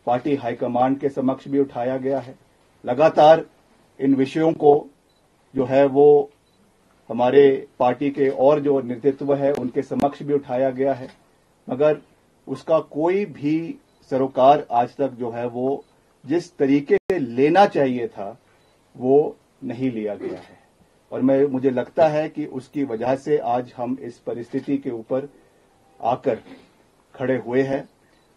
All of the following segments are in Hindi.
पार्टी हाईकमांड के समक्ष भी उठाया गया है। लगातार इन विषयों को जो है वो हमारे पार्टी के और जो नेतृत्व है उनके समक्ष भी उठाया गया है, मगर उसका कोई भी सरोकार आज तक जो है वो जिस तरीके से लेना चाहिए था वो नहीं लिया गया है। और मुझे लगता है कि उसकी वजह से आज हम इस परिस्थिति के ऊपर आकर खड़े हुए हैं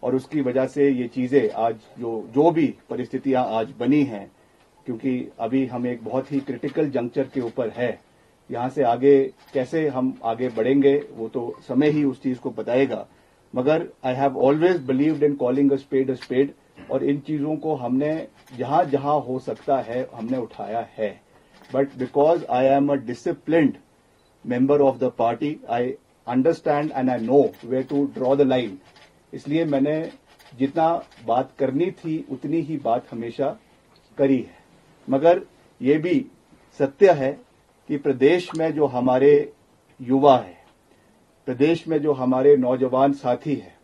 और उसकी वजह से ये चीजें आज जो भी परिस्थितियां आज बनी हैं, क्योंकि अभी हम एक बहुत ही क्रिटिकल जंक्चर के ऊपर है। यहां से आगे कैसे हम आगे बढ़ेंगे वो तो समय ही उस चीज को बताएगा, मगर I have always believed in calling a spade और इन चीजों को हमने जहां जहां हो सकता है हमने उठाया है। But because I am a disciplined member of the party, I understand and I know where to draw the line. इसलिए मैंने जितना बात करनी थी उतनी ही बात हमेशा करी है। मगर ये भी सत्य है कि प्रदेश में जो हमारे युवा है, प्रदेश में जो हमारे नौजवान साथी हैं,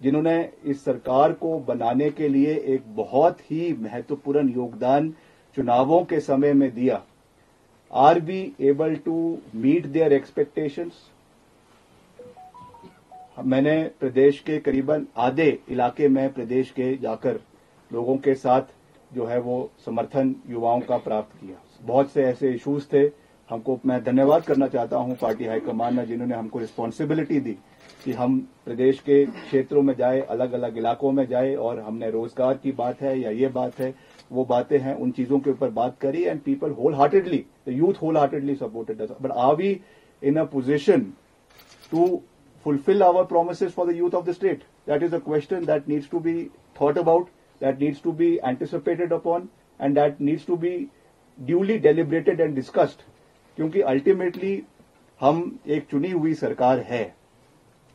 जिन्होंने इस सरकार को बनाने के लिए एक बहुत ही महत्वपूर्ण योगदान चुनावों के समय में दिया, are we able to meet their expectations? मैंने प्रदेश के करीबन आधे इलाके में प्रदेश के जाकर लोगों के साथ जो है वो समर्थन युवाओं का प्राप्त किया। बहुत से ऐसे इश्यूज थे, हमको मैं धन्यवाद करना चाहता हूं पार्टी हाईकमान ने, जिन्होंने हमको रिस्पॉन्सिबिलिटी दी कि हम प्रदेश के क्षेत्रों में जाए, अलग अलग इलाकों में जाए और हमने रोजगार की बात है या ये बात है वो बातें हैं, उन चीजों के ऊपर बात करी and people wholeheartedly, the youth wholeheartedly supported us. But are we in a position to fulfill our promises for the youth of the state? That is a question that needs to be thought about, that needs to be anticipated upon, and that needs to be duly deliberated and discussed. क्योंकि अल्टीमेटली हम एक चुनी हुई सरकार है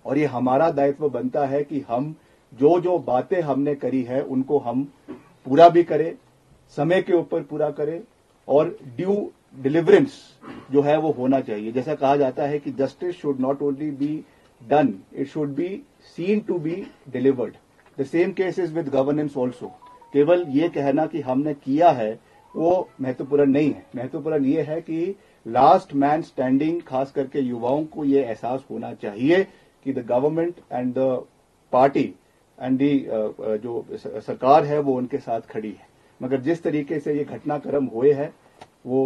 और ये हमारा दायित्व बनता है कि हम जो बातें हमने करी है उनको हम पूरा भी करें, समय के ऊपर पूरा करें और ड्यू डिलीवरेंस जो है वो होना चाहिए। जैसा कहा जाता है कि justice should not only be done, it should be seen to be delivered. The same case is with governance also. केवल ये कहना कि हमने किया है वो महत्वपूर्ण नहीं है। महत्वपूर्ण ये है कि लास्ट मैन स्टैंडिंग, खास करके युवाओं को ये एहसास होना चाहिए कि the government and the party and the जो सरकार है वो उनके साथ खड़ी है। मगर जिस तरीके से ये घटनाक्रम हुए हैं वो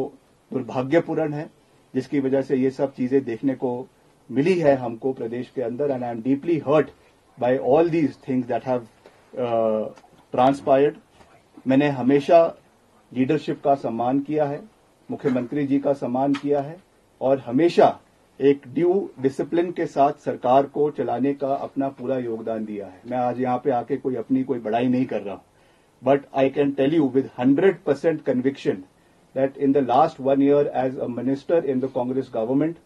दुर्भाग्यपूर्ण है, जिसकी वजह से ये सब चीजें देखने को मिली है हमको प्रदेश के अंदर। And I am deeply hurt by all these things that have transpired. मैंने हमेशा लीडरशिप का सम्मान किया है, मुख्यमंत्री जी का सम्मान किया है और हमेशा एक ड्यू डिसिप्लिन के साथ सरकार को चलाने का अपना पूरा योगदान दिया है। मैं आज यहाँ पे आके कोई बड़ाई नहीं कर रहा हूं, but I can tell you with 100% conviction that in the last 1 year as a minister in the Congress government,